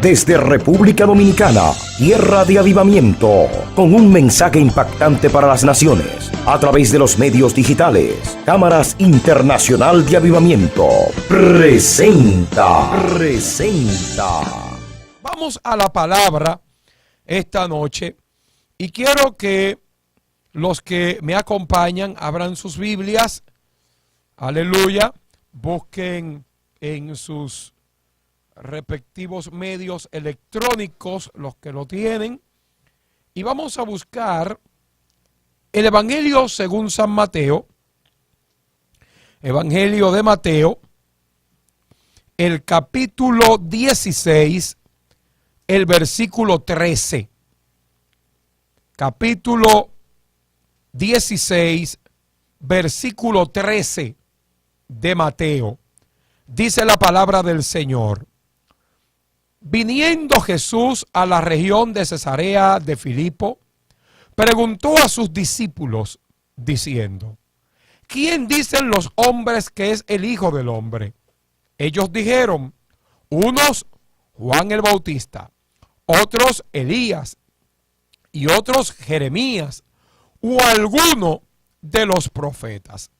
desde República Dominicana, tierra de avivamiento, con un mensaje impactante para las naciones, a través de los medios digitales. Cámaras Internacional de Avivamiento presenta. Vamos a la palabra esta noche y quiero que los que me acompañan abran sus Biblias, aleluya, busquen en sus respectivos medios electrónicos, los que lo tienen, y vamos a buscar el Evangelio según San Mateo, Evangelio de Mateo, el capítulo 16, el versículo 13. Capítulo 16, versículo 13 de Mateo. Dice la palabra del Señor: viniendo Jesús a la región de Cesarea de Filipo, preguntó a sus discípulos, diciendo: ¿quién dicen los hombres que es el Hijo del Hombre? Ellos dijeron: unos Juan el Bautista, otros Elías, y otros Jeremías, o alguno de los profetas.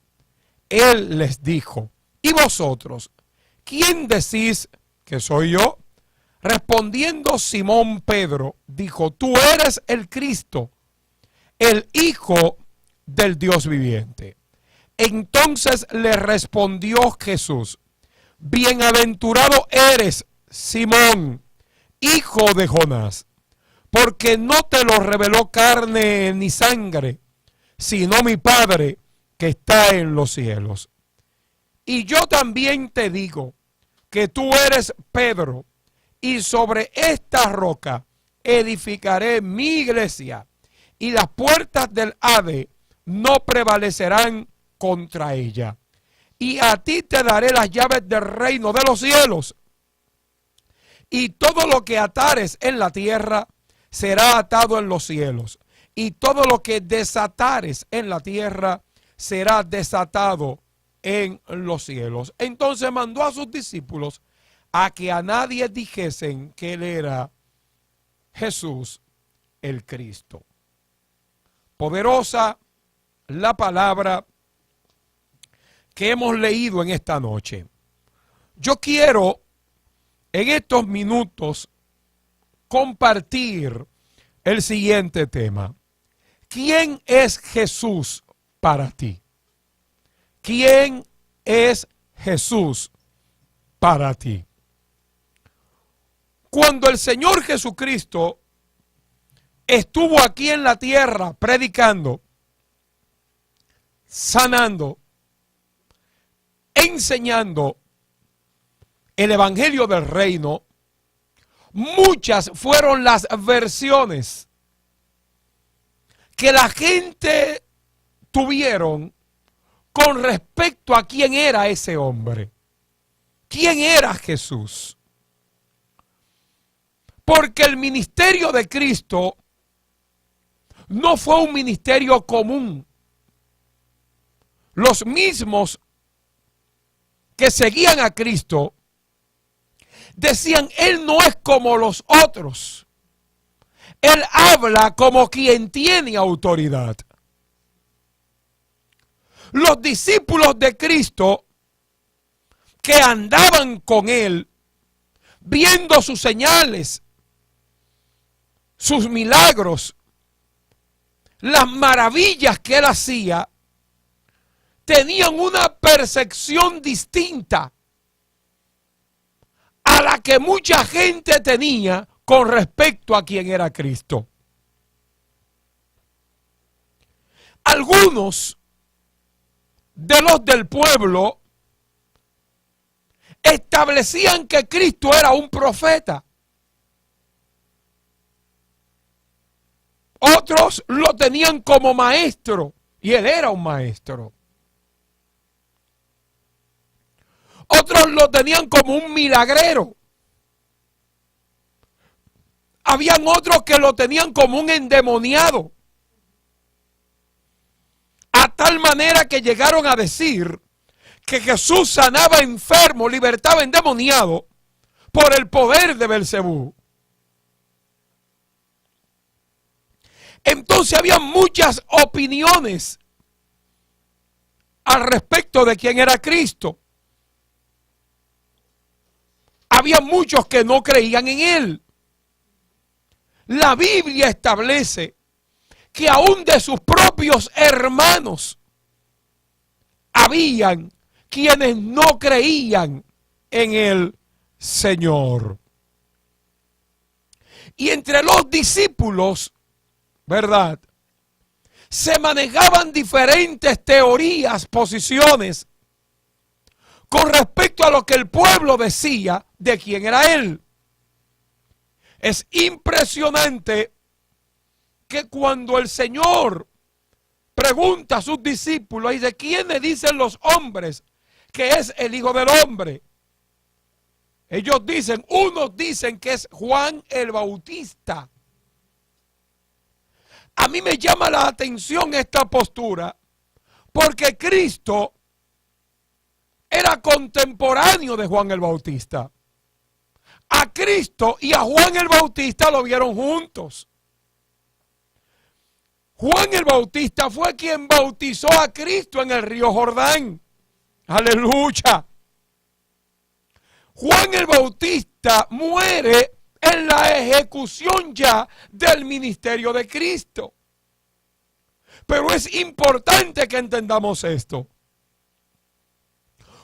Él les dijo: ¿y vosotros, quién decís que soy yo? Respondiendo Simón Pedro, dijo: tú eres el Cristo, el Hijo del Dios viviente. Entonces le respondió Jesús: bienaventurado eres, Simón, hijo de Jonás, porque no te lo reveló carne ni sangre, sino mi Padre que está en los cielos. Y yo también te digo que tú eres Pedro, y sobre esta roca edificaré mi iglesia, y las puertas del Hades no prevalecerán contra ella. Y a ti te daré las llaves del reino de los cielos. Y todo lo que atares en la tierra será atado en los cielos, y todo lo que desatares en la tierra será desatado en los cielos. Entonces mandó a sus discípulos a que a nadie dijesen que él era Jesús el Cristo. Poderosa la palabra que hemos leído en esta noche. Yo quiero en estos minutos compartir el siguiente tema. ¿Quién es Jesús para ti? ¿Quién es Jesús para ti? Cuando el Señor Jesucristo estuvo aquí en la tierra predicando, sanando, enseñando el Evangelio del Reino, muchas fueron las versiones que la gente tuvieron con respecto a quién era ese hombre, quién era Jesús. Porque el ministerio de Cristo no fue un ministerio común. Los mismos que seguían a Cristo decían: él no es como los otros. Él habla como quien tiene autoridad. Los discípulos de Cristo que andaban con él, viendo sus señales, sus milagros, las maravillas que él hacía, tenían una percepción distinta a la que mucha gente tenía con respecto a quién era Cristo. Algunos de los del pueblo establecían que Cristo era un profeta. Otros lo tenían como maestro, y él era un maestro. Otros lo tenían como un milagrero. Habían otros que lo tenían como un endemoniado. A tal manera que llegaron a decir que Jesús sanaba enfermo, libertaba endemoniado, por el poder de Belcebú. Entonces había muchas opiniones al respecto de quién era Cristo. Había muchos que no creían en él. La Biblia establece que aún de sus propios hermanos habían quienes no creían en el Señor. Y entre los discípulos, ¿verdad?, se manejaban diferentes teorías, posiciones con respecto a lo que el pueblo decía de quién era él. Es impresionante que cuando el Señor pregunta a sus discípulos y dice, ¿quiénes dicen los hombres que es el Hijo del Hombre? Ellos dicen, unos dicen que es Juan el Bautista. A mí me llama la atención esta postura, porque Cristo era contemporáneo de Juan el Bautista. A Cristo y a Juan el Bautista lo vieron juntos. Juan el Bautista fue quien bautizó a Cristo en el río Jordán. Aleluya. Juan el Bautista muere en la ejecución ya del ministerio de Cristo. Pero es importante que entendamos esto.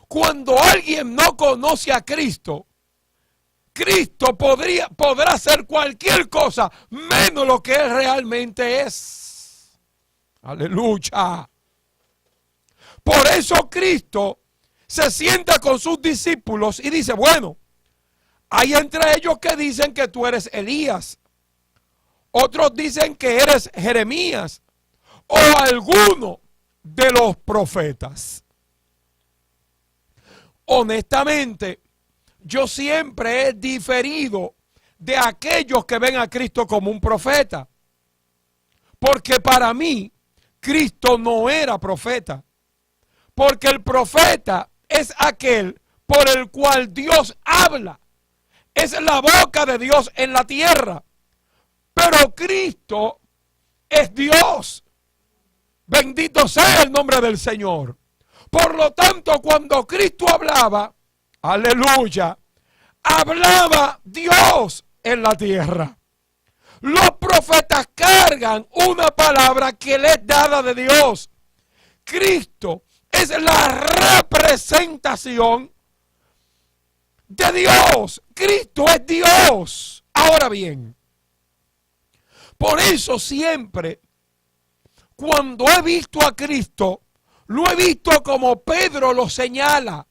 Cuando alguien no conoce a Cristo, Cristo podrá hacer cualquier cosa menos lo que Él realmente es. Aleluya. Por eso Cristo se sienta con sus discípulos y dice, bueno, hay entre ellos que dicen que tú eres Elías. Otros dicen que eres Jeremías o alguno de los profetas. Honestamente, yo siempre he diferido de aquellos que ven a Cristo como un profeta. Porque para mí, Cristo no era profeta. Porque el profeta es aquel por el cual Dios habla. Es la boca de Dios en la tierra. Pero Cristo es Dios. Bendito sea el nombre del Señor. Por lo tanto, cuando Cristo hablaba, aleluya, hablaba Dios en la tierra. Los profetas cargan una palabra que les es dada de Dios. Cristo es la representación de Dios. Cristo es Dios. Ahora bien, por eso siempre, cuando he visto a Cristo, lo he visto como Pedro lo señala.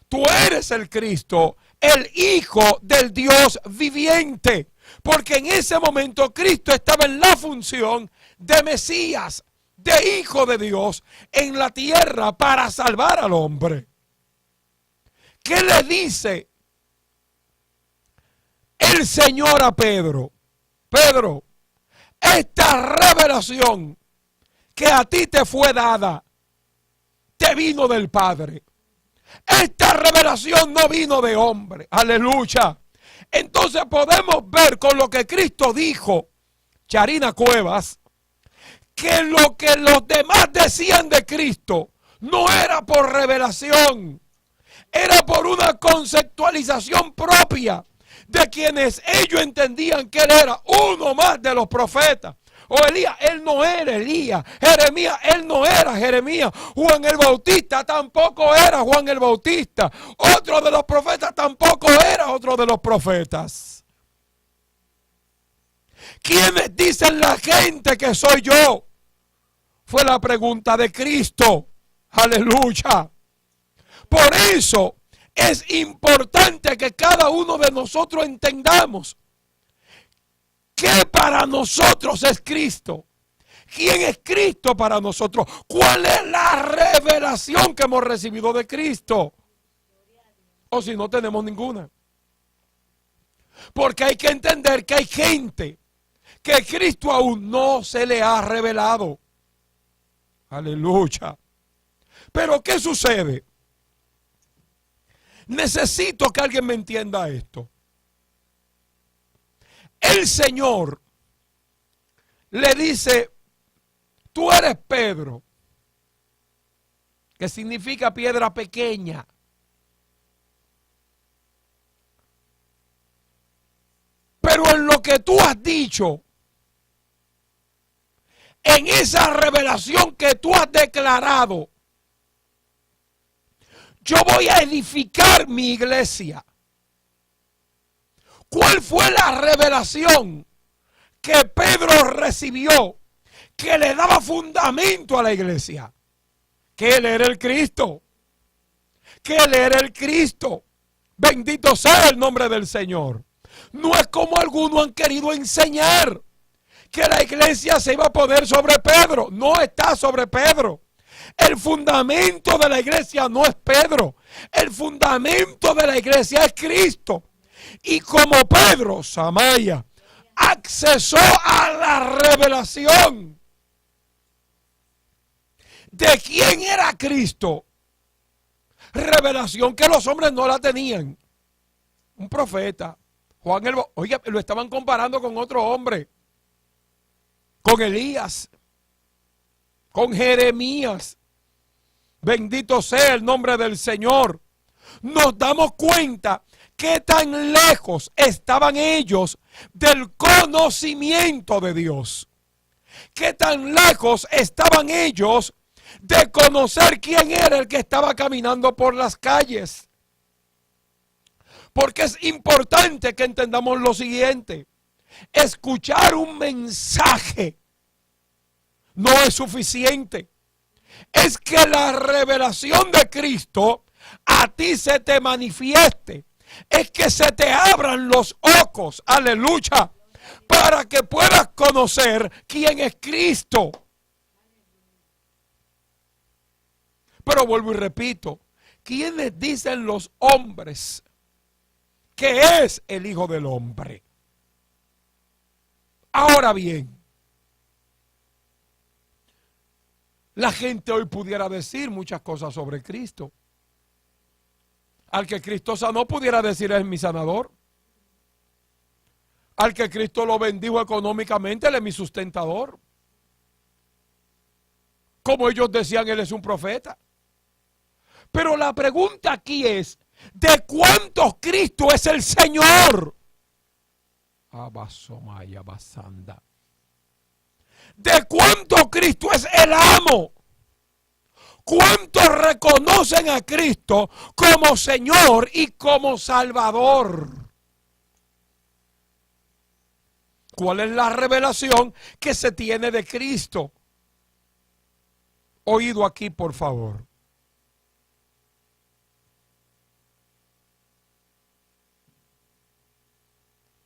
Tú eres el Cristo, el Hijo del Dios viviente. Porque en ese momento Cristo estaba en la función de Mesías, de Hijo de Dios en la tierra para salvar al hombre. ¿Qué le dice el Señor a Pedro? Pedro, esta revelación que a ti te fue dada, te vino del Padre. Esta revelación no vino de hombre. Aleluya. Entonces podemos ver con lo que Cristo dijo, Charina Cuevas, que lo que los demás decían de Cristo no era por revelación, era por una conceptualización propia de quienes ellos entendían que él era uno más de los profetas. O Elías, él no era Elías. Jeremías, él no era Jeremías. Juan el Bautista tampoco era Juan el Bautista. Otro de los profetas tampoco era otro de los profetas. ¿Quiénes dicen la gente que soy yo? Fue la pregunta de Cristo. Aleluya. Por eso es importante que cada uno de nosotros entendamos ¿qué para nosotros es Cristo? ¿Quién es Cristo para nosotros? ¿Cuál es la revelación que hemos recibido de Cristo? O si no tenemos ninguna. Porque hay que entender que hay gente que Cristo aún no se le ha revelado. Aleluya. Pero ¿qué sucede? Necesito que alguien me entienda esto. El Señor le dice, tú eres Pedro, que significa piedra pequeña. Pero en lo que tú has dicho, en esa revelación que tú has declarado, yo voy a edificar mi iglesia. ¿Cuál fue la revelación que Pedro recibió que le daba fundamento a la iglesia? Que él era el Cristo. Que él era el Cristo. Bendito sea el nombre del Señor. No es como algunos han querido enseñar, que la iglesia se iba a poner sobre Pedro. No está sobre Pedro. El fundamento de la iglesia no es Pedro. El fundamento de la iglesia es Cristo. Y como Pedro, Samaya, accesó a la revelación de quién era Cristo, revelación que los hombres no la tenían. Un profeta, Juan oiga, lo estaban comparando con otro hombre, con Elías, con Jeremías. Bendito sea el nombre del Señor. Nos damos cuenta qué tan lejos estaban ellos del conocimiento de Dios. Qué tan lejos estaban ellos de conocer quién era el que estaba caminando por las calles. Porque es importante que entendamos lo siguiente. Escuchar un mensaje no es suficiente. Es que la revelación de Cristo a ti se te manifieste. Es que se te abran los ojos, aleluya, para que puedas conocer quién es Cristo. Pero vuelvo y repito, ¿quiénes dicen los hombres que es el Hijo del Hombre? Ahora bien, la gente hoy pudiera decir muchas cosas sobre Cristo. Al que Cristo sanó pudiera decir es mi sanador. Al que Cristo lo bendijo económicamente, él es mi sustentador. Como ellos decían, él es un profeta. Pero la pregunta aquí es, ¿de cuántos Cristo es el Señor? ¿De cuánto Cristo es el amo? ¿Cuántos reconocen a Cristo como Señor y como Salvador? ¿Cuál es la revelación que se tiene de Cristo? Oído aquí, por favor.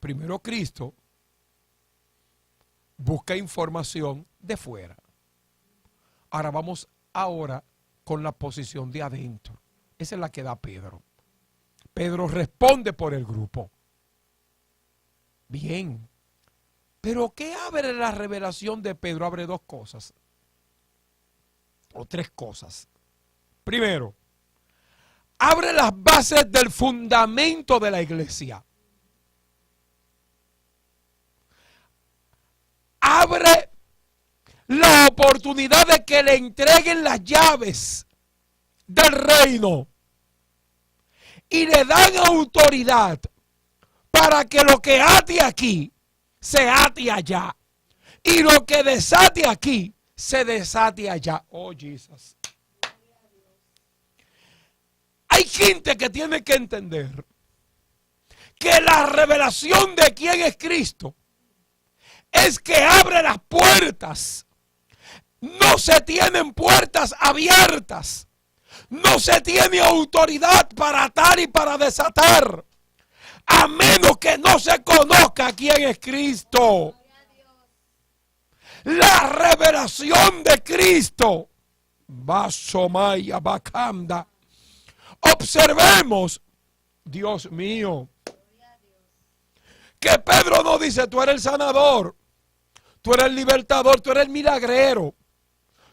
Primero, Cristo busca información de fuera. Ahora vamos con la posición de adentro. Esa es la que da Pedro. Pedro responde por el grupo. Bien. Pero ¿qué abre la revelación de Pedro? Abre dos cosas. O tres cosas. Primero, abre las bases del fundamento de la iglesia. Abre la oportunidad de que le entreguen las llaves del reino y le dan autoridad para que lo que ate aquí se ate allá y lo que desate aquí se desate allá. Oh, Jesús. Hay gente que tiene que entender que la revelación de quién es Cristo es que abre las puertas. No se tienen puertas abiertas. No se tiene autoridad para atar y para desatar, a menos que no se conozca quién es Cristo. La revelación de Cristo. Basomaya Bakanda. Observemos, Dios mío, que Pedro no dice: tú eres el sanador, tú eres el libertador, tú eres el milagrero,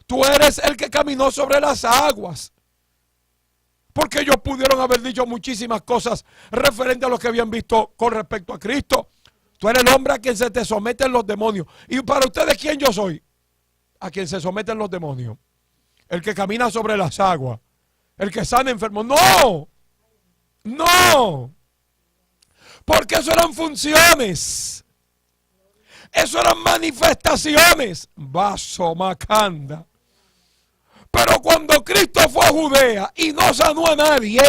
tú eres el que caminó sobre las aguas. Porque ellos pudieron haber dicho muchísimas cosas referente a lo que habían visto con respecto a Cristo. Tú eres el hombre a quien se te someten los demonios. ¿Y para ustedes quién yo soy? A quien se someten los demonios. El que camina sobre las aguas. El que sana enfermos. ¡No! ¡No! Porque eso eran funciones. Eso eran manifestaciones. Vaso macanda. Pero cuando Cristo fue a Judea y no sanó a nadie,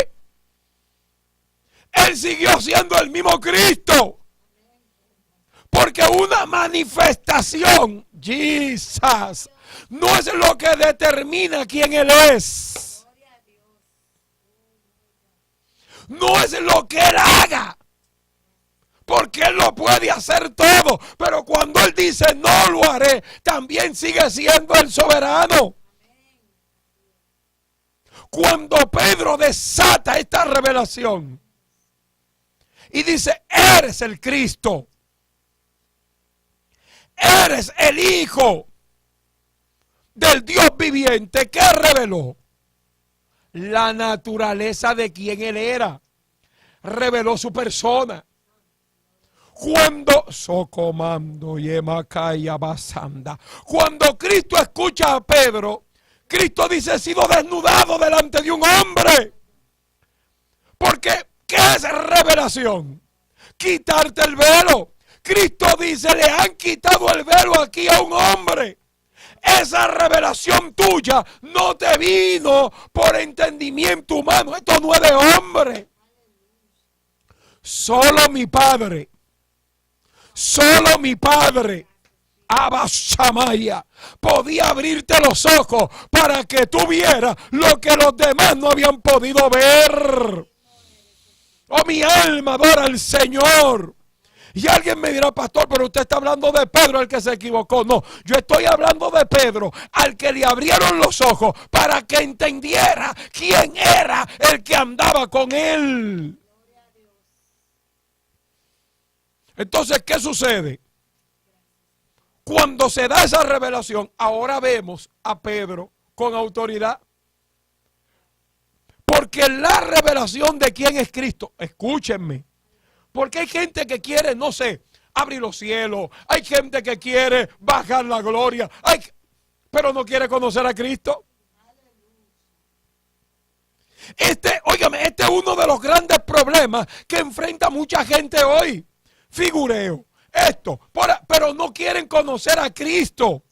Él siguió siendo el mismo Cristo. Porque una manifestación, Jesus, no es lo que determina quién Él es. No es lo que Él haga. Porque Él lo puede hacer todo. Pero cuando Él dice no lo haré, también sigue siendo el soberano. Cuando Pedro desata esta revelación y dice, eres el Cristo. Eres el Hijo del Dios viviente, que reveló la naturaleza de quien Él era. Reveló su persona. Cuando Socomando Yemakaya Basanda, cuando Cristo escucha a Pedro, Cristo dice, he sido desnudado delante de un hombre. Porque, ¿qué es revelación? Quitarte el velo. Cristo dice, le han quitado el velo aquí a un hombre. Esa revelación tuya no te vino por entendimiento humano. Esto no es de hombre. Solo mi Padre. Solo mi Padre, Abba Shamaya, podía abrirte los ojos para que tú vieras lo que los demás no habían podido ver. Oh, mi alma adora al Señor. Y alguien me dirá, pastor, pero usted está hablando de Pedro, el que se equivocó. No, yo estoy hablando de Pedro, al que le abrieron los ojos para que entendiera quién era el que andaba con él. Entonces, ¿qué sucede? Cuando se da esa revelación, ahora vemos a Pedro con autoridad. Porque la revelación de quién es Cristo, escúchenme, porque hay gente que quiere, no sé, abrir los cielos, hay gente que quiere bajar la gloria, pero no quiere conocer a Cristo. Óigame, este es uno de los grandes problemas que enfrenta mucha gente hoy. Figureo, pero no quieren conocer a Cristo.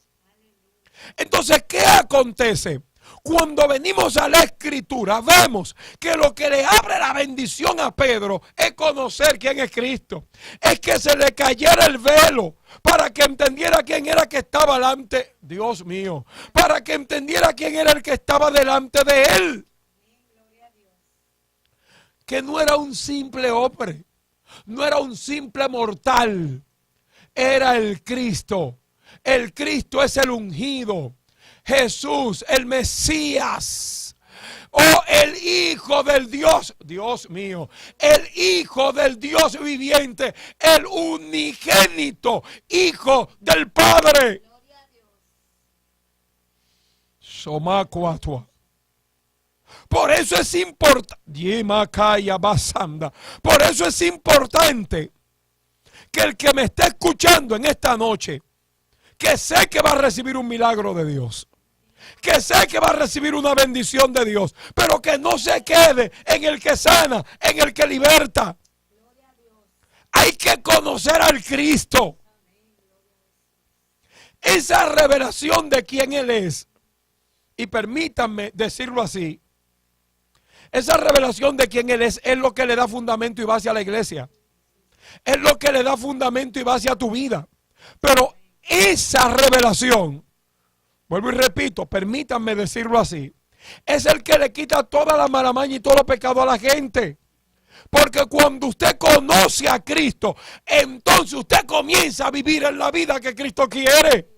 Entonces, ¿qué acontece? Cuando venimos a la Escritura, vemos que lo que le abre la bendición a Pedro es conocer quién es Cristo. Es que se le cayera el velo para que entendiera quién era que estaba delante, Dios mío, para que entendiera quién era el que estaba delante de él. Que no era un simple hombre, no era un simple mortal, era el Cristo. El Cristo es el ungido. Jesús, el Mesías, el Hijo del Dios, Dios mío, el Hijo del Dios viviente, el unigénito, Hijo del Padre. Somacuatua. Por eso es importante, por eso es importante que el que me está escuchando en esta noche, que sé que va a recibir un milagro de Dios, que sé que va a recibir una bendición de Dios, pero que no se quede en el que sana, en el que liberta. Hay que conocer al Cristo. Esa revelación de quién Él es, y permítanme decirlo así, esa revelación de quién Él es lo que le da fundamento y base a la iglesia. Es lo que le da fundamento y base a tu vida. Pero esa revelación, vuelvo y repito, permítanme decirlo así, es el que le quita toda la mala maña y todo pecado a la gente. Porque cuando usted conoce a Cristo, entonces usted comienza a vivir en la vida que Cristo quiere.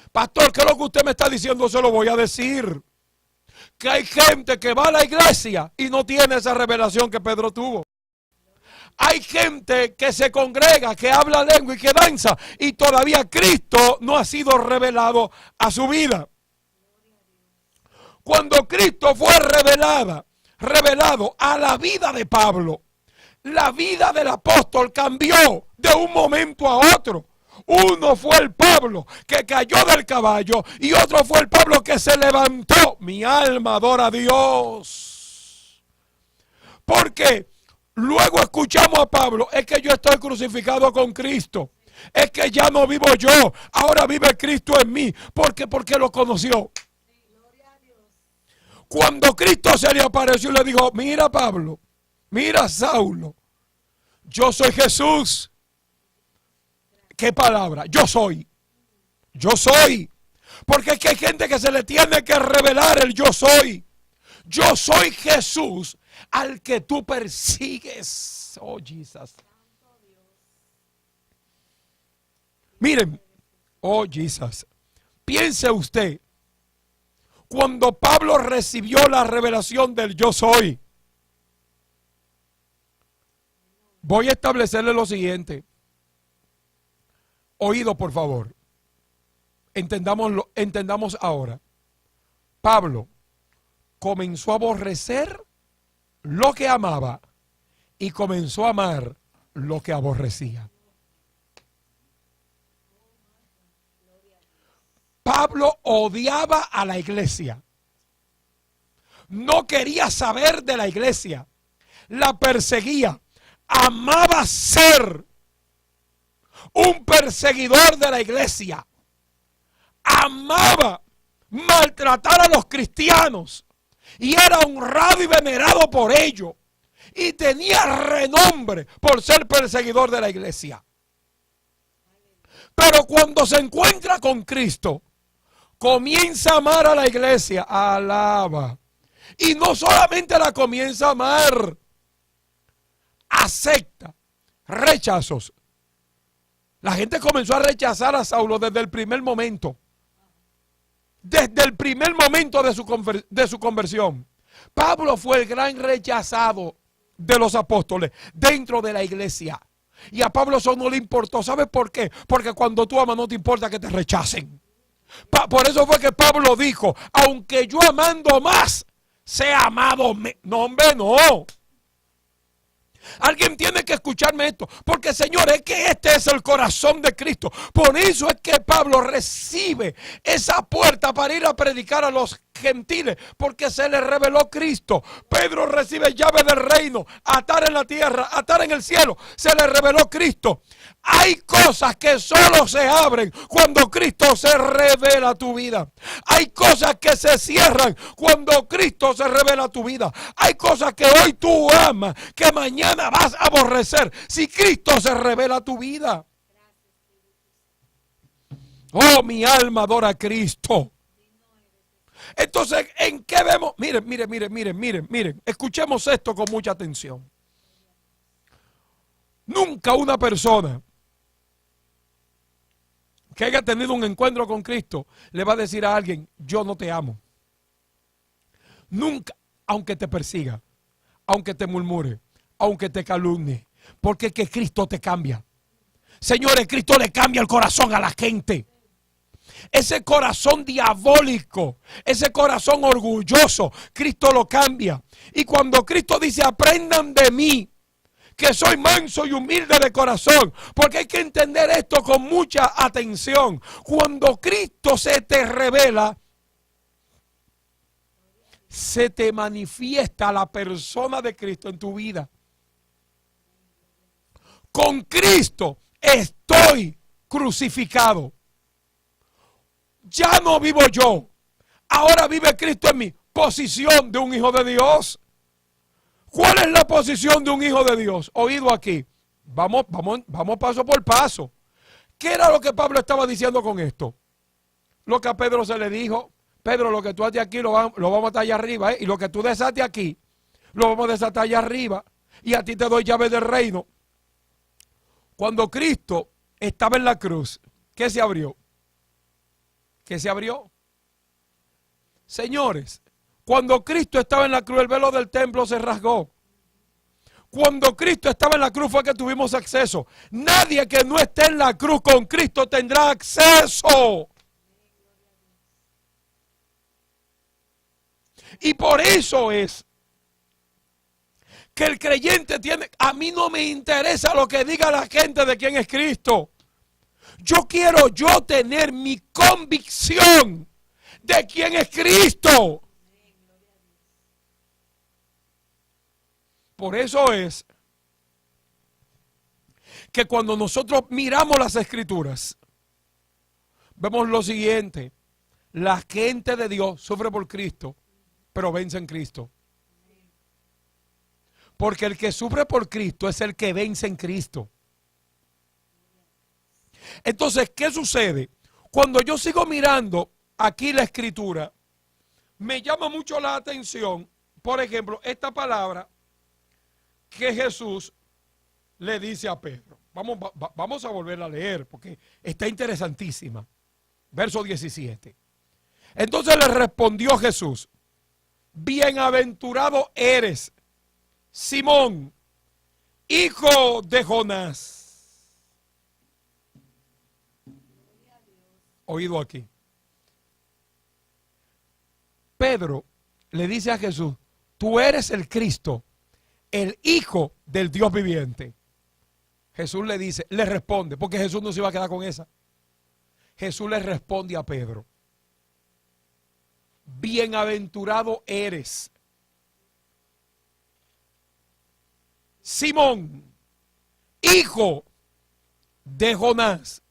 Pastor, ¿qué es lo que usted me está diciendo? Se lo voy a decir. Que hay gente que va a la iglesia y no tiene esa revelación que Pedro tuvo. Hay gente que se congrega, que habla lengua y que danza, y todavía Cristo no ha sido revelado a su vida. Cuando Cristo fue revelado a la vida de Pablo, la vida del apóstol cambió de un momento a otro. Uno fue el Pablo que cayó del caballo y otro fue el Pablo que se levantó. Mi alma adora a Dios. Porque luego escuchamos a Pablo, es que yo estoy crucificado con Cristo. Es que ya no vivo yo, ahora vive Cristo en mí. ¿Por qué? Porque lo conoció. Cuando Cristo se le apareció y le dijo, mira Pablo, mira Saulo, yo soy Jesús. ¿Qué palabra? Yo soy. Yo soy. Porque es que hay gente que se le tiene que revelar el yo soy. Yo soy Jesús al que tú persigues. Oh, Jesus. Miren, oh, Jesus. Piense usted, cuando Pablo recibió la revelación del yo soy, voy a establecerle lo siguiente. Oído, por favor. Entendamos ahora. Pablo comenzó a aborrecer lo que amaba y comenzó a amar lo que aborrecía. Pablo odiaba a la iglesia. No quería saber de la iglesia. La perseguía. Amaba ser un perseguidor de la iglesia. Amaba maltratar a los cristianos y era honrado y venerado por ello y tenía renombre por ser perseguidor de la iglesia. Pero cuando se encuentra con Cristo, comienza a amar a la iglesia. Alaba. Y no solamente la comienza a amar, acepta rechazos. La gente comenzó a rechazar a Saulo desde el primer momento. Desde el primer momento de su conversión. Pablo fue el gran rechazado de los apóstoles dentro de la iglesia. Y a Pablo eso no le importó. ¿Sabes por qué? Porque cuando tú amas no te importa que te rechacen. Por eso fue que Pablo dijo, aunque yo amando más, sea amado menos. No, hombre, no. Alguien tiene que escucharme esto, porque Señor, es que este es el corazón de Cristo. Por eso es que Pablo recibe esa puerta para ir a predicar a los gentiles, porque se le reveló Cristo. Pedro recibe llave del reino, atar en la tierra, atar en el cielo. Se le reveló Cristo. Hay cosas que solo se abren cuando Cristo se revela a tu vida. Hay cosas que se cierran cuando Cristo se revela a tu vida. Hay cosas que hoy tú amas, que mañana vas a aborrecer si Cristo se revela a tu vida. Oh, mi alma adora a Cristo. Entonces, ¿en qué vemos? Miren, escuchemos esto con mucha atención. Nunca una persona que haya tenido un encuentro con Cristo le va a decir a alguien, yo no te amo. Nunca, aunque te persiga, aunque te murmure, aunque te calumnie, porque es que Cristo te cambia. Señores, Cristo le cambia el corazón a la gente. Ese corazón diabólico, ese corazón orgulloso, Cristo lo cambia. Y cuando Cristo dice, aprendan de mí, que soy manso y humilde de corazón, porque hay que entender esto con mucha atención. Cuando Cristo se te revela, se te manifiesta la persona de Cristo en tu vida. Con Cristo estoy crucificado. Ya no vivo yo, ahora vive Cristo en mí. Posición de un hijo de Dios. ¿Cuál es la posición de un hijo de Dios? Oído aquí. Vamos paso por paso. ¿Qué era lo que Pablo estaba diciendo con esto? Lo que a Pedro se le dijo, Pedro, lo que tú haces aquí lo vamos a estar allá arriba, y lo que tú desates aquí, lo vamos a desatar allá arriba, y a ti te doy llave del reino. Cuando Cristo estaba en la cruz, ¿qué se abrió? ¿Qué se abrió? Señores, cuando Cristo estaba en la cruz, el velo del templo se rasgó. Cuando Cristo estaba en la cruz fue que tuvimos acceso. Nadie que no esté en la cruz con Cristo tendrá acceso. Y por eso es que el creyente tiene, a mí no me interesa lo que diga la gente de quién es Cristo. Yo quiero tener mi convicción de quién es Cristo. Por eso es que cuando nosotros miramos las Escrituras, vemos lo siguiente: la gente de Dios sufre por Cristo, pero vence en Cristo. Porque el que sufre por Cristo es el que vence en Cristo. Entonces, ¿qué sucede? Cuando yo sigo mirando aquí la Escritura, me llama mucho la atención, por ejemplo, esta palabra que Jesús le dice a Pedro. Vamos a volverla a leer porque está interesantísima. Verso 17. Entonces le respondió Jesús: bienaventurado eres, Simón, hijo de Jonás. Oído aquí. Pedro le dice a Jesús: tú eres el Cristo, el Hijo del Dios viviente. Jesús le dice, le responde, porque Jesús no se iba a quedar con esa. Jesús le responde a Pedro: bienaventurado eres, Simón, hijo de Jonás,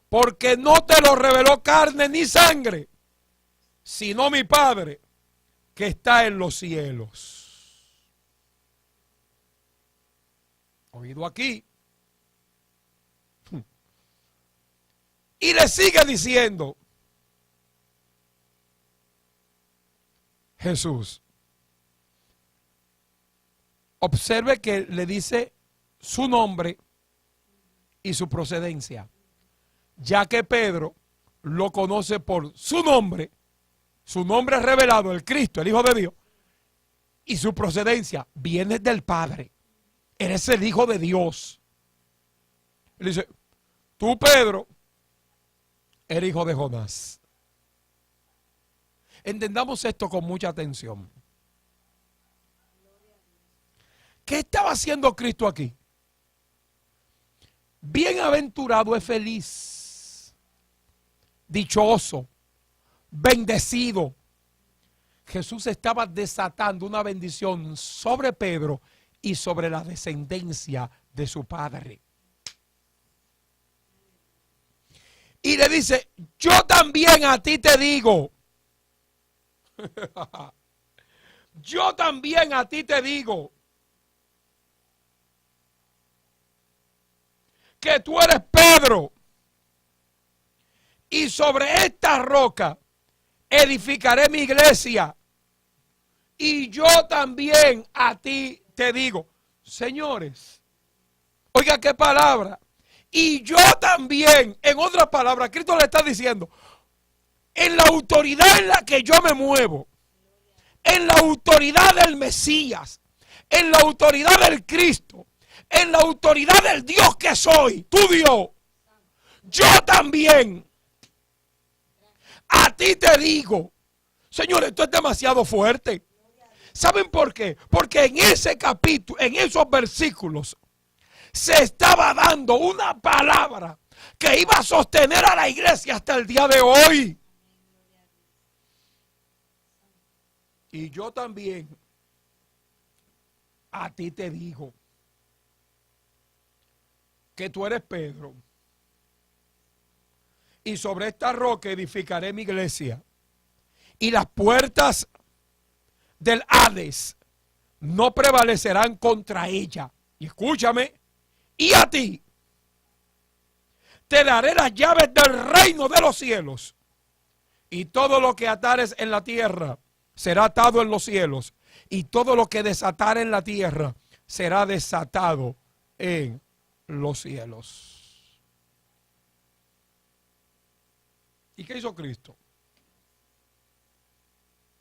porque no te lo reveló carne ni sangre, sino mi Padre que está en los cielos. Oído aquí. Y le sigue diciendo Jesús. Observe que le dice su nombre y su procedencia, ya que Pedro lo conoce por su nombre revelado, el Cristo, el Hijo de Dios, y su procedencia viene del Padre. Eres el Hijo de Dios. Él dice: tú, Pedro, eres hijo de Jonás. Entendamos esto con mucha atención. ¿Qué estaba haciendo Cristo aquí? Bienaventurado es feliz, dichoso, bendecido. Jesús estaba desatando una bendición sobre Pedro y sobre la descendencia de su padre. Y le dice: yo también a ti te digo. Yo también a ti te digo que tú eres Pedro, y sobre esta roca edificaré mi iglesia. Y yo también a ti te digo. Señores, oiga qué palabra. Y yo también, en otras palabras, Cristo le está diciendo: en la autoridad en la que yo me muevo, en la autoridad del Mesías, en la autoridad del Cristo, en la autoridad del Dios que soy, tu Dios, yo también a ti te digo. Señores, esto es demasiado fuerte. ¿Saben por qué? Porque en ese capítulo, en esos versículos, se estaba dando una palabra que iba a sostener a la iglesia hasta el día de hoy. Y yo también a ti te digo que tú eres Pedro, y sobre esta roca edificaré mi iglesia, y las puertas del Hades no prevalecerán contra ella. Y escúchame: y a ti te daré las llaves del reino de los cielos, y todo lo que atares en la tierra será atado en los cielos, y todo lo que desatar en la tierra será desatado en los cielos. ¿Y qué hizo Cristo?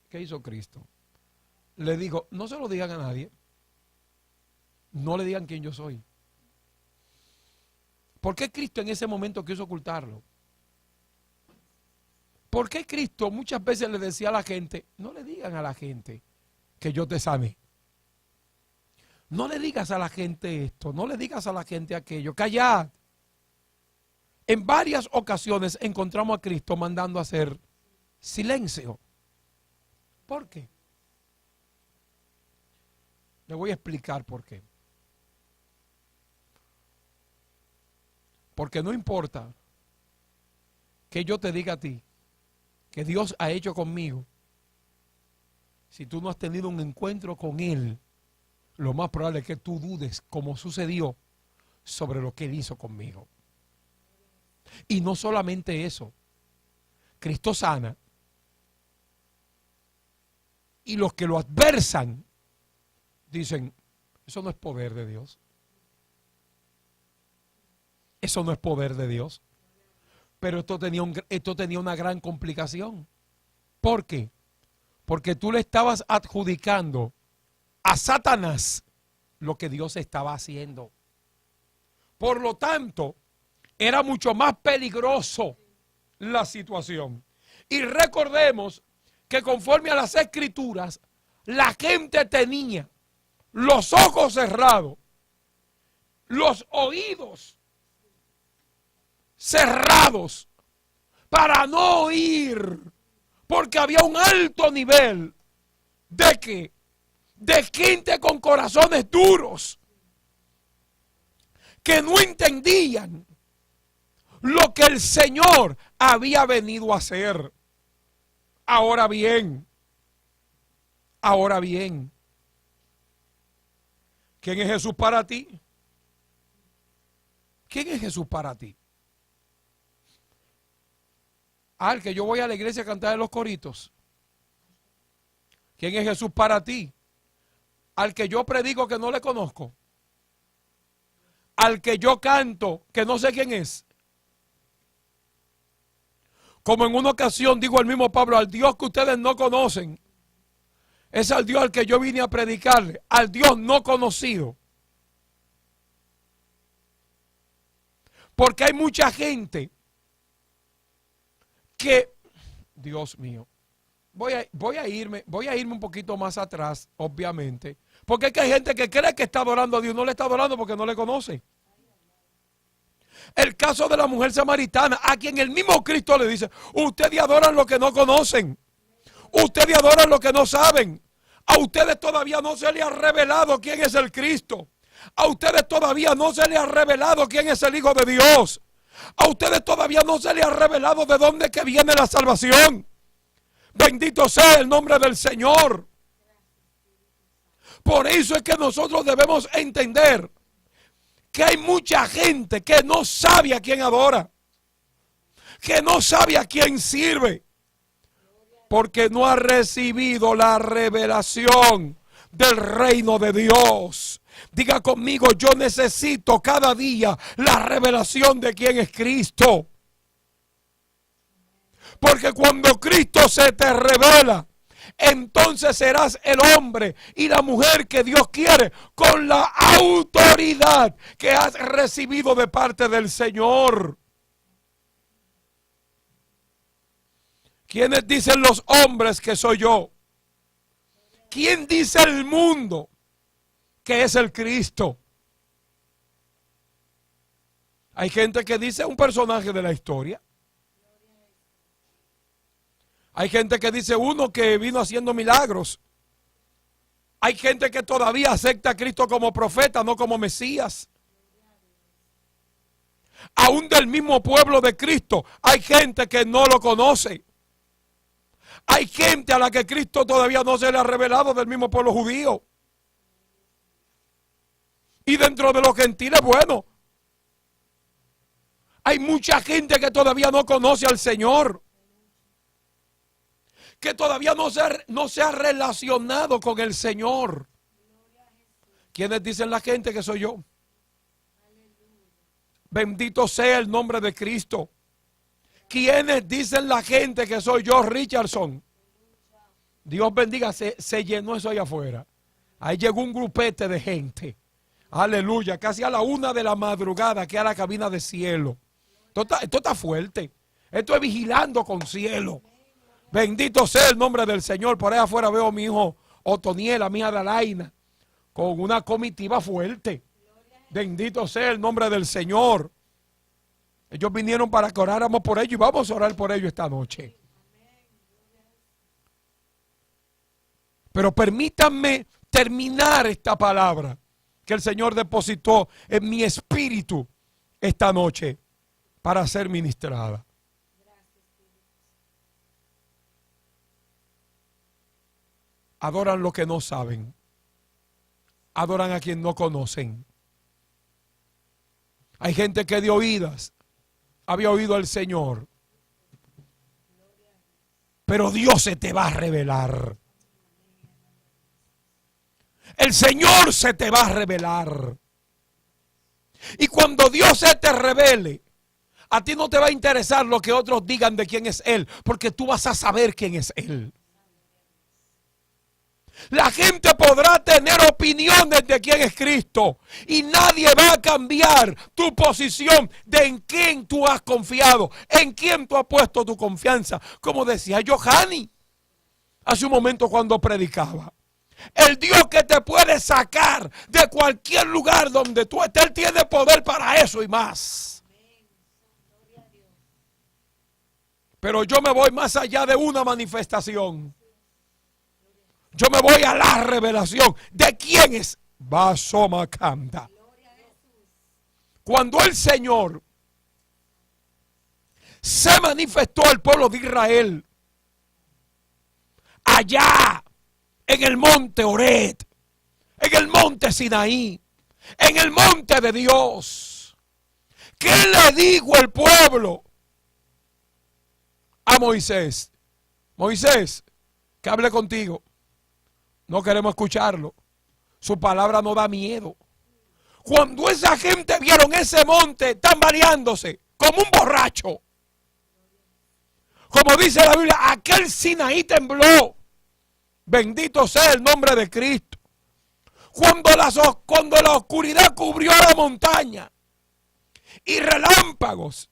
¿Qué hizo Cristo? Le dijo: no se lo digan a nadie, no le digan quién yo soy. ¿Por qué Cristo en ese momento quiso ocultarlo? ¿Por qué Cristo muchas veces le decía a la gente, no le digan a la gente que yo te sané? No le digas a la gente esto, no le digas a la gente aquello, callad. En varias ocasiones encontramos a Cristo mandando a hacer silencio. ¿Por qué? Le voy a explicar por qué. Porque no importa que yo te diga a ti que Dios ha hecho conmigo, si tú no has tenido un encuentro con Él, lo más probable es que tú dudes, como sucedió, sobre lo que Él hizo conmigo. Y no solamente eso, Cristo sana, y los que lo adversan dicen, eso no es poder de Dios. Eso no es poder de Dios. Pero esto tenía una gran complicación. ¿Por qué? Porque tú le estabas adjudicando a Satanás lo que Dios estaba haciendo. Por lo tanto, era mucho más peligroso la situación. Y recordemos que conforme a las Escrituras, la gente tenía los ojos cerrados, los oídos cerrados para no oír, porque había un alto nivel de gente con corazones duros que no entendían lo que el Señor había venido a hacer. Ahora bien, ¿quién es Jesús para ti? ¿Quién es Jesús para ti? Al que yo voy a la iglesia a cantar en los coritos. ¿Quién es Jesús para ti? Al que yo predico que no le conozco. Al que yo canto que no sé quién es. Como en una ocasión dijo el mismo Pablo, al Dios que ustedes no conocen, es al Dios al que yo vine a predicarle, al Dios no conocido. Porque hay mucha gente que, Dios mío, voy a irme un poquito más atrás, obviamente, porque es que hay gente que cree que está adorando a Dios, no le está adorando porque no le conoce. El caso de la mujer samaritana, a quien el mismo Cristo le dice, ustedes adoran lo que no conocen, ustedes adoran lo que no saben, a ustedes todavía no se les ha revelado quién es el Cristo, a ustedes todavía no se les ha revelado quién es el Hijo de Dios, a ustedes todavía no se les ha revelado de dónde que viene la salvación. Bendito sea el nombre del Señor. Por eso es que nosotros debemos entender que hay mucha gente que no sabe a quién adora, que no sabe a quién sirve, porque no ha recibido la revelación del reino de Dios. Diga conmigo, yo necesito cada día la revelación de quién es Cristo. Porque cuando Cristo se te revela, entonces serás el hombre y la mujer que Dios quiere con la autoridad que has recibido de parte del Señor. ¿Quiénes dicen los hombres que soy yo? ¿Quién dice el mundo que es el Cristo? Hay gente que dice un personaje de la historia. Hay gente que dice uno que vino haciendo milagros. Hay gente que todavía acepta a Cristo como profeta, no como Mesías. Aún del mismo pueblo de Cristo, hay gente que no lo conoce. Hay gente a la que Cristo todavía no se le ha revelado del mismo pueblo judío. Y dentro de los gentiles, bueno, hay mucha gente que todavía no conoce al Señor, que todavía no se ha relacionado con el Señor. ¿Quiénes dicen la gente que soy yo? Bendito sea el nombre de Cristo. ¿Quiénes dicen la gente que soy yo, Richardson? Dios bendiga, se llenó eso allá afuera. Ahí llegó un grupete de gente. Aleluya, casi a la 1 de la madrugada, que a la cabina de cielo. Esto está fuerte. Esto es vigilando con cielo. Bendito sea el nombre del Señor. Por ahí afuera veo a mi hijo Otoniel, a mi hija Adalaina, con una comitiva fuerte. Bendito sea el nombre del Señor. Ellos vinieron para que oráramos por ellos y vamos a orar por ellos esta noche. Pero permítanme terminar esta palabra que el Señor depositó en mi espíritu esta noche para ser ministrada. Adoran lo que no saben. Adoran a quien no conocen. Hay gente que de oídas había oído al Señor. Pero Dios se te va a revelar. El Señor se te va a revelar. Y cuando Dios se te revele, a ti no te va a interesar lo que otros digan de quién es Él, porque tú vas a saber quién es Él. La gente podrá tener opiniones de quién es Cristo y nadie va a cambiar tu posición de en quién tú has confiado, en quién tú has puesto tu confianza. Como decía Johanny hace un momento cuando predicaba. El Dios que te puede sacar de cualquier lugar donde tú estés, Él tiene poder para eso y más. Pero yo me voy más allá de una manifestación. Yo me voy a la revelación de quién es Basomakanda. Cuando el Señor se manifestó al pueblo de Israel allá en el monte Horeb, en el monte Sinaí, en el monte de Dios, ¿qué le dijo el pueblo a Moisés? Moisés, que hable contigo. No queremos escucharlo. Su palabra no da miedo. Cuando esa gente vieron ese monte tambaleándose como un borracho, como dice la Biblia, aquel Sinaí tembló. Bendito sea el nombre de Cristo. Cuando la oscuridad cubrió la montaña y relámpagos,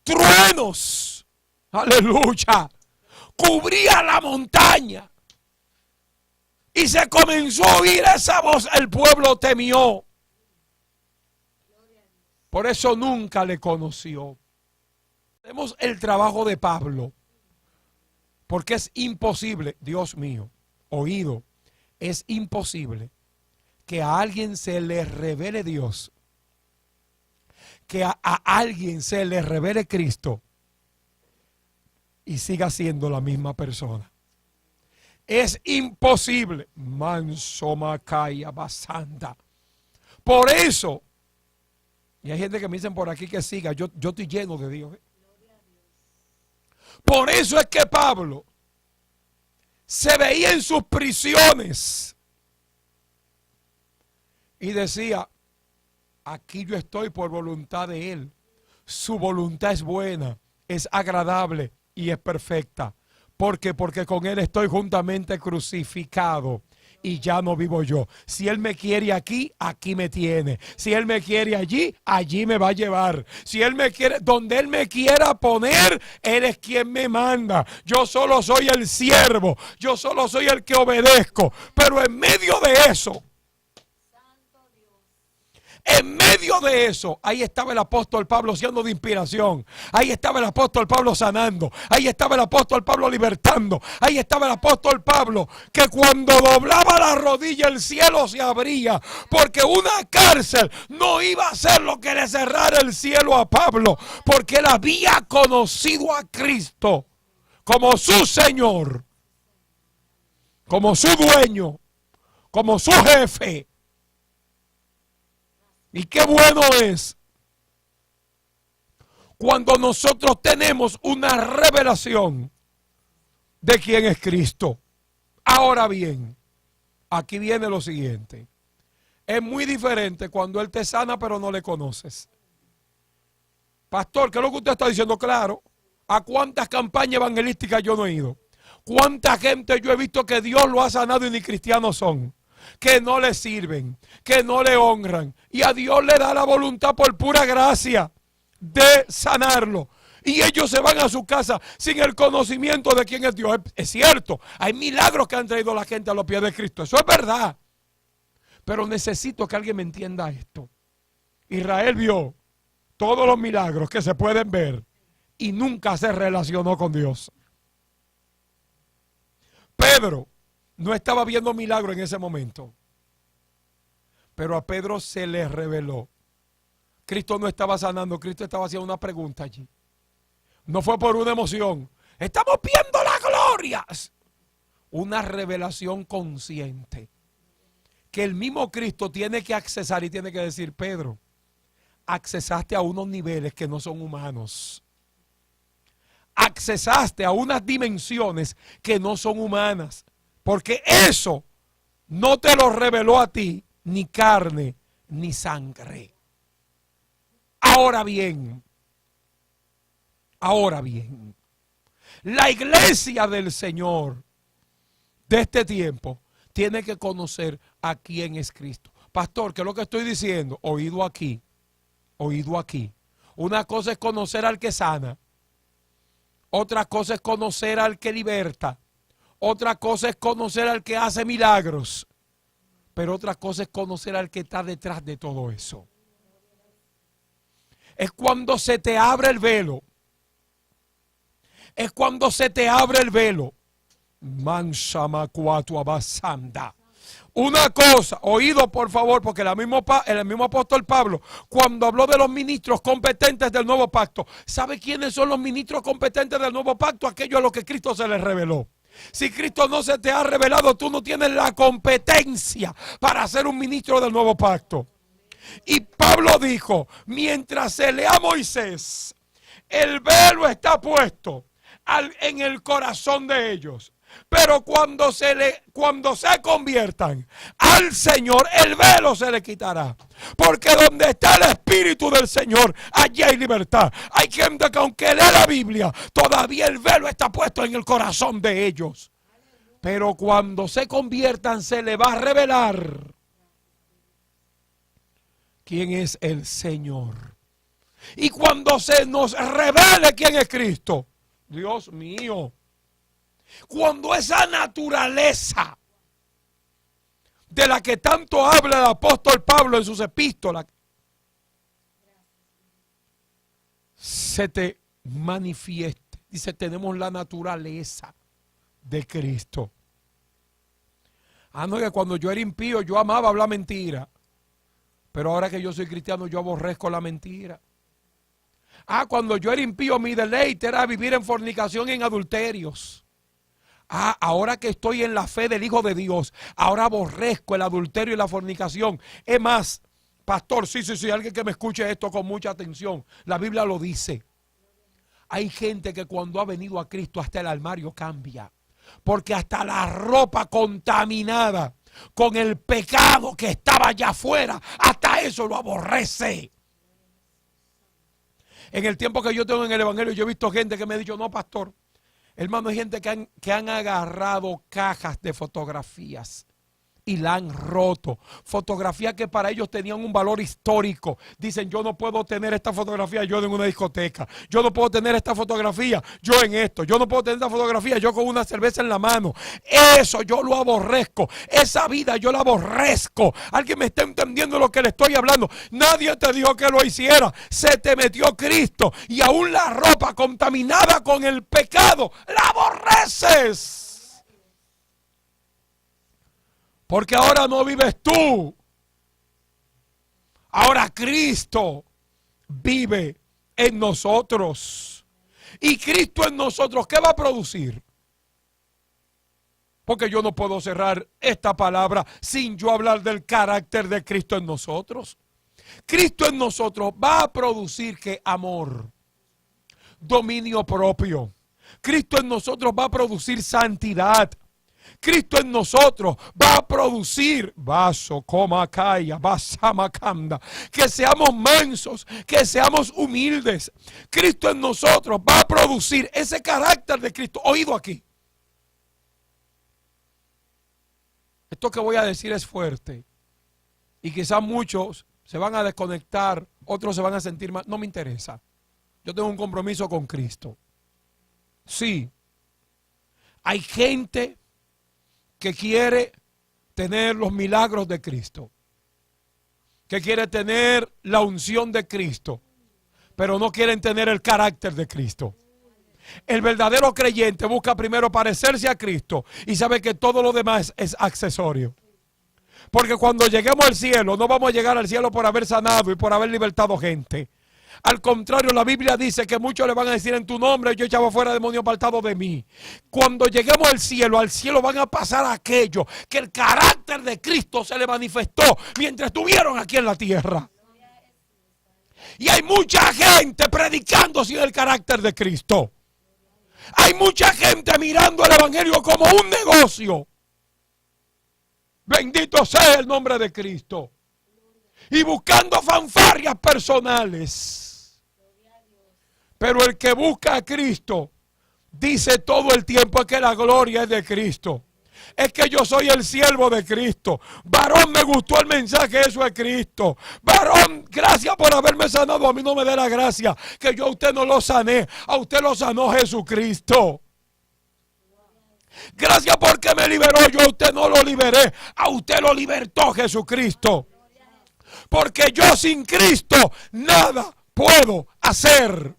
truenos, aleluya, cubría la montaña. Y se comenzó a oír esa voz, el pueblo temió. Por eso nunca le conoció. Vemos el trabajo de Pablo. Porque es imposible, Dios mío, oído, es imposible que a alguien se le revele Dios, que a alguien se le revele Cristo y siga siendo la misma persona. Es imposible. Manso Macaya Basanda. Por eso, y hay gente que me dicen por aquí que siga, yo estoy lleno de Dios. Por eso es que Pablo se veía en sus prisiones y decía, aquí yo estoy por voluntad de Él. Su voluntad es buena, es agradable y es perfecta. ¿Por qué? Porque con Él estoy juntamente crucificado y ya no vivo yo. Si Él me quiere aquí, aquí me tiene. Si Él me quiere allí, allí me va a llevar. Si Él me quiere, donde Él me quiera poner, Él es quien me manda. Yo solo soy el siervo. Yo solo soy el que obedezco. Pero en medio de eso, en medio de eso, ahí estaba el apóstol Pablo siendo de inspiración. Ahí estaba el apóstol Pablo sanando. Ahí estaba el apóstol Pablo libertando. Ahí estaba el apóstol Pablo que cuando doblaba la rodilla el cielo se abría. Porque una cárcel no iba a ser lo que le cerrara el cielo a Pablo. Porque él había conocido a Cristo como su Señor, como su dueño, como su jefe. Y qué bueno es cuando nosotros tenemos una revelación de quién es Cristo. Ahora bien, aquí viene lo siguiente. Es muy diferente cuando Él te sana pero no le conoces. Pastor, ¿qué es lo que usted está diciendo? Claro. ¿A cuántas campañas evangelísticas yo no he ido? ¿Cuánta gente yo he visto que Dios lo ha sanado y ni cristianos son? Que no le sirven, que no le honran. Y a Dios le da la voluntad por pura gracia de sanarlo. Y ellos se van a su casa sin el conocimiento de quién es Dios. Es cierto, hay milagros que han traído a la gente a los pies de Cristo. Eso es verdad. Pero necesito que alguien me entienda esto. Israel vio todos los milagros que se pueden ver y nunca se relacionó con Dios. Pedro no estaba viendo milagros en ese momento. Pero a Pedro se le reveló. Cristo no estaba sanando, Cristo estaba haciendo una pregunta allí. No fue por una emoción. Estamos viendo la gloria. Una revelación consciente. Que el mismo Cristo tiene que accesar y tiene que decir, Pedro, accesaste a unos niveles que no son humanos. Accesaste a unas dimensiones que no son humanas. Porque eso no te lo reveló a ti ni carne ni sangre. Ahora bien, la iglesia del Señor de este tiempo tiene que conocer a quién es Cristo. Pastor, ¿qué es lo que estoy diciendo? Oído aquí, oído aquí. Una cosa es conocer al que sana. Otra cosa es conocer al que liberta. Otra cosa es conocer al que hace milagros. Pero otra cosa es conocer al que está detrás de todo eso. Es cuando se te abre el velo. Es cuando se te abre el velo. Una cosa, oído por favor, porque el mismo apóstol Pablo, cuando habló de los ministros competentes del nuevo pacto, ¿sabe quiénes son los ministros competentes del nuevo pacto? Aquellos a los que Cristo se les reveló. Si Cristo no se te ha revelado, tú no tienes la competencia para ser un ministro del nuevo pacto. Y Pablo dijo, mientras se lea a Moisés, el velo está puesto en el corazón de ellos. Pero cuando se conviertan al Señor, el velo se le quitará. Porque donde está el Espíritu del Señor, allí hay libertad. Hay gente que aunque lee la Biblia, todavía el velo está puesto en el corazón de ellos. Pero cuando se conviertan, se le va a revelar quién es el Señor. Y cuando se nos revele quién es Cristo, Dios mío, cuando esa naturaleza de la que tanto habla el apóstol Pablo en sus epístolas se te manifieste, dice, tenemos la naturaleza de Cristo. No, que cuando yo era impío yo amaba hablar mentira, pero ahora que yo soy cristiano yo aborrezco la mentira. Cuando yo era impío mi deleite era vivir en fornicación y en adulterios. Ahora que estoy en la fe del Hijo de Dios, ahora aborrezco el adulterio y la fornicación. Es más, pastor, sí, alguien que me escuche esto con mucha atención. La Biblia lo dice. Hay gente que cuando ha venido a Cristo hasta el armario cambia. Porque hasta la ropa contaminada con el pecado que estaba allá afuera, hasta eso lo aborrece. En el tiempo que yo tengo en el evangelio, yo he visto gente que me ha dicho, no, pastor, hermano, hay gente que han agarrado cajas de fotografías y la han roto. Fotografías que para ellos tenían un valor histórico. Dicen, yo no puedo tener esta fotografía yo en una discoteca. Yo no puedo tener esta fotografía yo en esto. Yo no puedo tener esta fotografía yo con una cerveza en la mano. Eso yo lo aborrezco. Esa vida yo la aborrezco. ¿Alguien me está entendiendo lo que le estoy hablando? Nadie te dijo que lo hiciera. Se te metió Cristo. Y aún la ropa contaminada con el pecado, la aborreces. Porque ahora no vives tú. Ahora Cristo vive en nosotros. Y Cristo en nosotros, ¿qué va a producir? Porque yo no puedo cerrar esta palabra sin yo hablar del carácter de Cristo en nosotros. Cristo en nosotros va a producir ¿qué? Amor, dominio propio. Cristo en nosotros va a producir santidad. Cristo en nosotros va a producir que seamos mansos, que seamos humildes. Cristo en nosotros va a producir ese carácter de Cristo. Oído aquí. Esto que voy a decir es fuerte y quizás muchos se van a desconectar, otros se van a sentir mal. No me interesa. Yo tengo un compromiso con Cristo. Sí, hay gente que quiere tener los milagros de Cristo, que quiere tener la unción de Cristo, pero no quieren tener el carácter de Cristo. El verdadero creyente busca primero parecerse a Cristo y sabe que todo lo demás es accesorio. Porque cuando lleguemos al cielo, no vamos a llegar al cielo por haber sanado y por haber libertado gente. Al contrario, la Biblia dice que muchos le van a decir en tu nombre, yo echaba fuera demonios apartados de mí. Cuando lleguemos al cielo van a pasar aquello que el carácter de Cristo se le manifestó mientras estuvieron aquí en la tierra. Y hay mucha gente predicando sin el carácter de Cristo. Hay mucha gente mirando el evangelio como un negocio. Bendito sea el nombre de Cristo. Y buscando fanfarrias personales. Pero el que busca a Cristo dice todo el tiempo que la gloria es de Cristo. Es que yo soy el siervo de Cristo. Varón, me gustó el mensaje, eso es Cristo. Varón, gracias por haberme sanado. A mí no me dé la gracia que yo a usted no lo sané. A usted lo sanó Jesucristo. Gracias porque me liberó. Yo a usted no lo liberé. A usted lo libertó Jesucristo. Porque yo sin Cristo nada puedo hacer.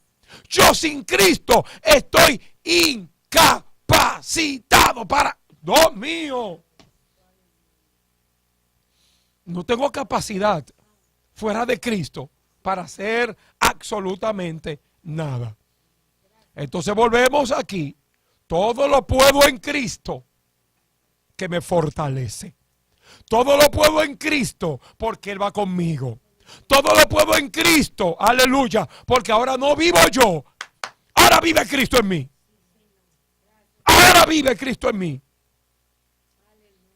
Yo sin Cristo estoy incapacitado para... Dios mío. No tengo capacidad fuera de Cristo para hacer absolutamente nada. Entonces volvemos aquí. Todo lo puedo en Cristo que me fortalece. Todo lo puedo en Cristo porque Él va conmigo. Todo lo puedo en Cristo, aleluya, porque ahora no vivo yo. Ahora vive Cristo en mí. Ahora vive Cristo en mí.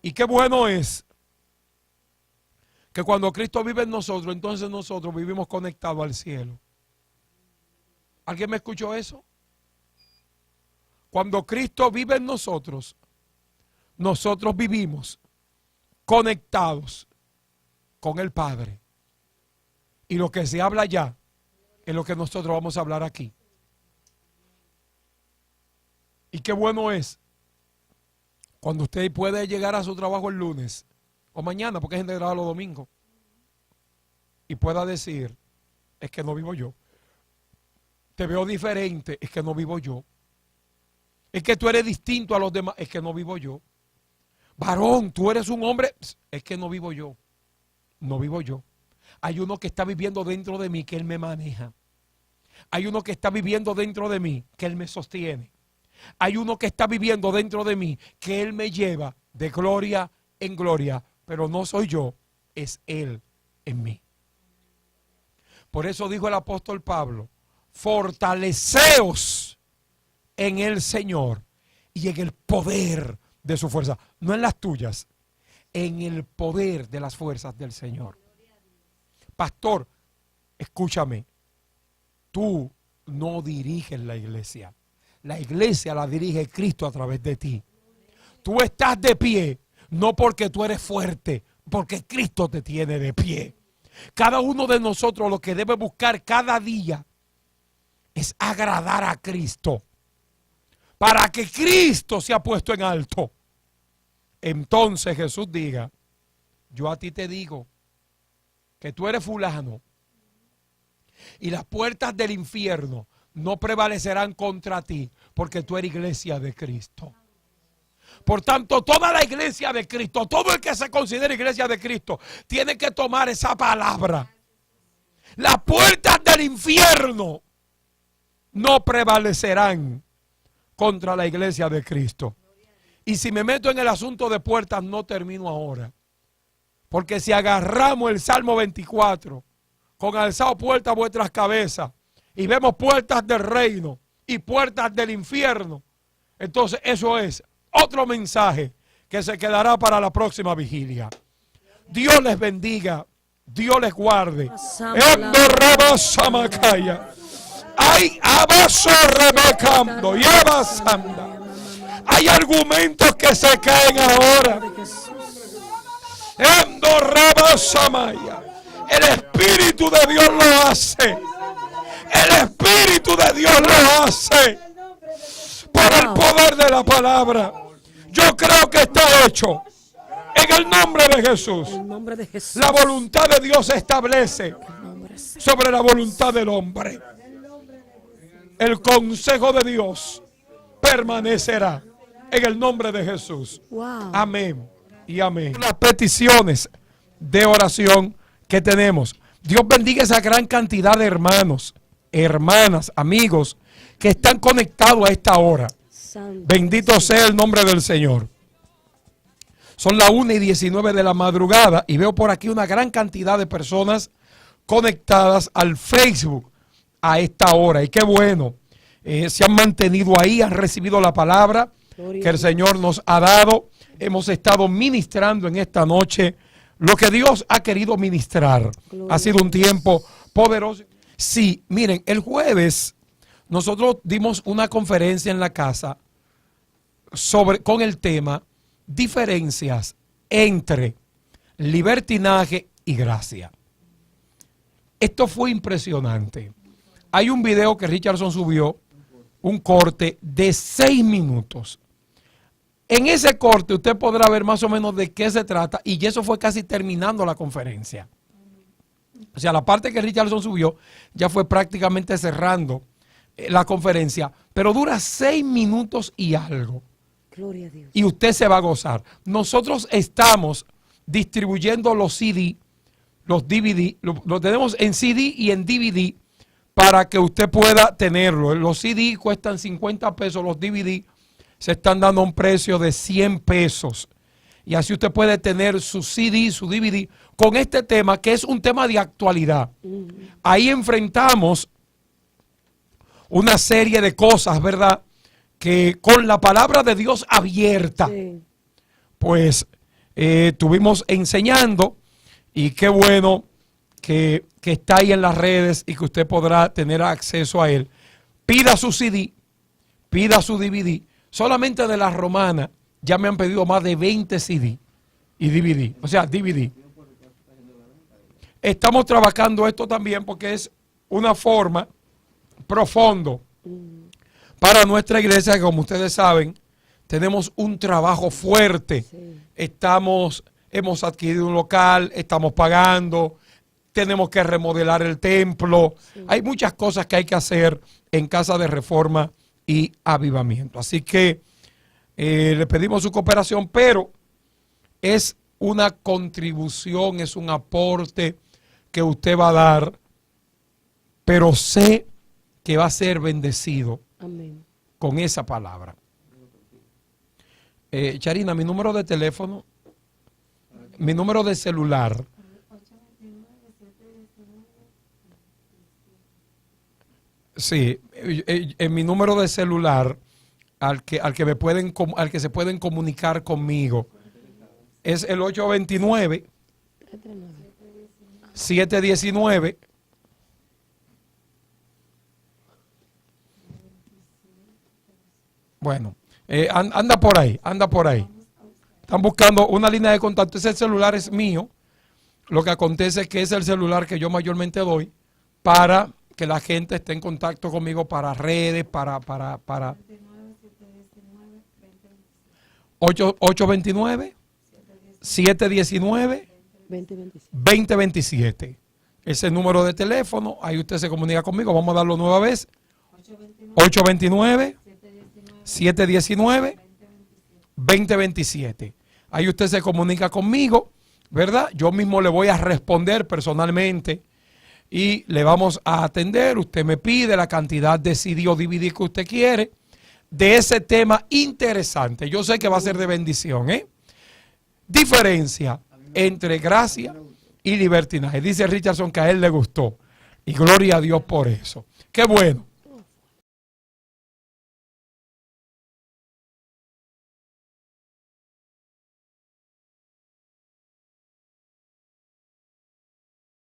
Y qué bueno es que cuando Cristo vive en nosotros, entonces nosotros vivimos conectados al cielo. ¿Alguien me escuchó eso? Cuando Cristo vive en nosotros, nosotros vivimos conectados con el Padre. Y lo que se habla allá es lo que nosotros vamos a hablar aquí. Y qué bueno es cuando usted puede llegar a su trabajo el lunes o mañana, porque hay gente que trabaja los domingos, y pueda decir, es que no vivo yo. Te veo diferente, es que no vivo yo. Es que tú eres distinto a los demás, es que no vivo yo. Varón, tú eres un hombre, es que no vivo yo. No vivo yo. Hay uno que está viviendo dentro de mí, que Él me maneja. Hay uno que está viviendo dentro de mí, que Él me sostiene. Hay uno que está viviendo dentro de mí, que Él me lleva de gloria en gloria. Pero no soy yo, es Él en mí. Por eso dijo el apóstol Pablo, fortaleceos en el Señor y en el poder de su fuerza. No en las tuyas, en el poder de las fuerzas del Señor. Pastor, escúchame, tú no diriges la iglesia. La iglesia la dirige Cristo a través de ti. Tú estás de pie, no porque tú eres fuerte, porque Cristo te tiene de pie. Cada uno de nosotros lo que debe buscar cada día es agradar a Cristo. Para que Cristo sea puesto en alto. Entonces Jesús diga, yo a ti te digo que tú eres fulano y las puertas del infierno no prevalecerán contra ti porque tú eres iglesia de Cristo. Por tanto, toda la iglesia de Cristo, todo el que se considera iglesia de Cristo, tiene que tomar esa palabra. Las puertas del infierno no prevalecerán contra la iglesia de Cristo. Y si me meto en el asunto de puertas, no termino ahora. Porque si agarramos el Salmo 24, con alzado puertas a vuestras cabezas, y vemos puertas del reino y puertas del infierno, entonces eso es otro mensaje que se quedará para la próxima vigilia. Dios les bendiga, Dios les guarde. Hay argumentos que se caen ahora. El Espíritu de Dios lo hace. El Espíritu Espíritu de Dios lo hace por el poder de la palabra. Yo creo que está hecho en el nombre de Jesús. En el nombre de Jesús. La voluntad de Dios se establece sobre la voluntad del hombre. El consejo de Dios permanecerá en el nombre de Jesús. Wow. Amén y amén. Las peticiones de oración que tenemos. Dios bendiga esa gran cantidad de hermanos, hermanas, amigos que están conectados a esta hora. Santo. Bendito sea el nombre del Señor. Son las 1:19 de la madrugada y veo por aquí una gran cantidad de personas conectadas al Facebook a esta hora. Y qué bueno, se han mantenido ahí, han recibido la palabra que el Señor nos ha dado. Hemos estado ministrando en esta noche lo que Dios ha querido ministrar. Ha sido un tiempo poderoso. Sí, miren, el jueves nosotros dimos una conferencia en la casa con el tema diferencias entre libertinaje y gracia. Esto fue impresionante. Hay un video que Richardson subió, un corte de 6 minutos. En ese corte usted podrá ver más o menos de qué se trata y eso fue casi terminando la conferencia. O sea, la parte que Richardson subió ya fue prácticamente cerrando la conferencia, pero dura 6 minutos y algo. Gloria a Dios. Y usted se va a gozar. Nosotros estamos distribuyendo los CD, los DVD, lo tenemos en CD y en DVD para que usted pueda tenerlo. Los CD cuestan 50 pesos, los DVD se están dando a un precio de 100 pesos. Y así usted puede tener su CD, su DVD, con este tema que es un tema de actualidad. Ahí enfrentamos una serie de cosas, ¿verdad?, que con la palabra de Dios abierta, Sí. pues estuvimos enseñando y qué bueno que está ahí en las redes y que usted podrá tener acceso a él. Pida su CD, pida su DVD. Solamente de la romana ya me han pedido más de 20 CD y DVD, o sea, DVD. Estamos trabajando esto también porque es una forma profundo para nuestra iglesia, que como ustedes saben, tenemos un trabajo fuerte. Sí. Hemos adquirido un local, estamos pagando, tenemos que remodelar el templo. Sí. Hay muchas cosas que hay que hacer en Casa de Reforma y Avivamiento. Así que le pedimos su cooperación, pero es una contribución, es un aporte que usted va a dar, pero sé que va a ser bendecido. Amén. Con esa palabra. Charina, mi número de teléfono, mi número de celular. Sí, en mi número de celular al que se pueden comunicar conmigo es el 829 719 Bueno, anda por ahí, anda por ahí. Están buscando una línea de contacto. Ese celular es mío. Lo que acontece es que es el celular que yo mayormente doy para que la gente esté en contacto conmigo para redes, para 829 719 2027. Ese número de teléfono, ahí usted se comunica conmigo. Vamos a darlo nueva vez. 829 719-2027. Ahí usted se comunica conmigo, ¿verdad? Yo mismo le voy a responder personalmente y le vamos a atender. Usted me pide la cantidad de CD o DVD que usted quiere de ese tema interesante. Yo sé que va a ser de bendición, ¿eh? Diferencia entre gracia y libertinaje. Dice Richardson que a él le gustó. Y gloria a Dios por eso. Qué bueno.